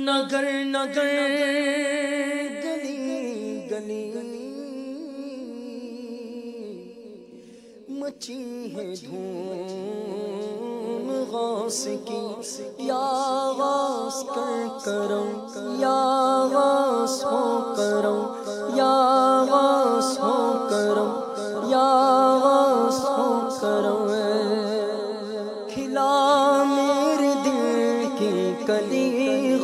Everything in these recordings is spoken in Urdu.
نگر نگر گلی گلی مچی ہے دھوم غوث کی، یا غوث کر کرم، یا غوث ہو کرم، یا غوث ہو کرم، یا غوث ہو کرم۔ کھلا میرے دل کی کلی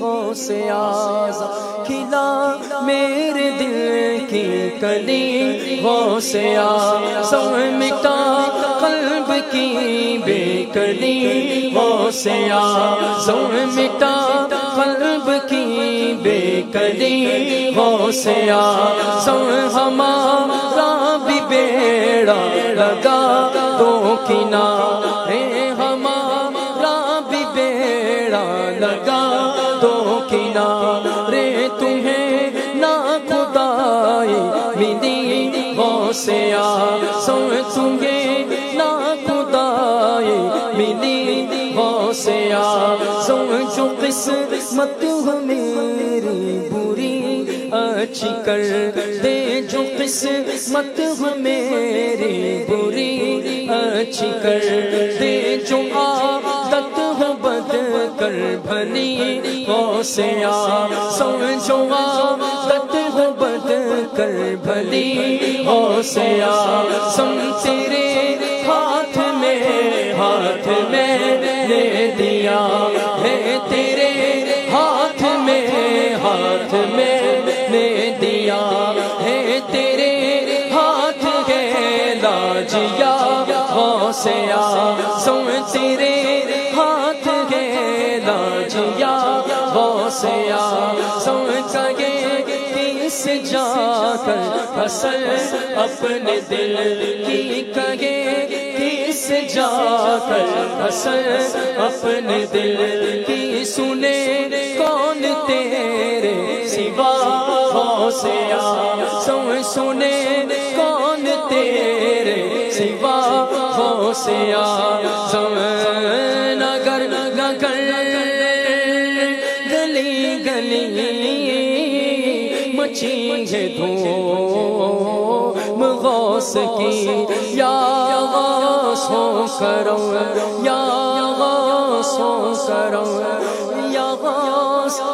غوث اعظم، کھلا میرے دل کی کلی غوث اعظم، مٹا قلب کی بے کلی غوث اعظم، مٹا قلب کی بے کلی غوث اعظم، ہمارا بھی بیڑا لگا دو کنارے، ہمارا بھی بیڑا لگا دو کنارے، تمہیں نا خدائی ملی غوث اعظم، تمہیں نا خدائی ملی غوث اعظم، جو قسمت میری بری اچھی کر دے، جو قسمت میری بری اچھی کر دے، جو عادت ہو بد کر بھلی غوث اعظم، جو عادت ہو بد کر بھلی غوث اعظم، تیرے ہاتھ میں نے دیا ہے، تیرے ہاتھ میں نے دیا ہے، تیرے ہاتھ ہے لاجیا غوث اعظم، تیرے ہاتھ ہے لاجیا غوث اعظم، کہے کس جا کر اصل اپنے دل کی، کہے کس جا کر اصل اپنے دل کی، سنے کون تیرے سوا غوث اعظم، سنے کون تیرے سوا غوث اعظم، نگر نگر گلی گلی مچی ہے دھوم غوث کی، یا غوث ہو کرم، یا غوث ہو کرم، یا غوث ہو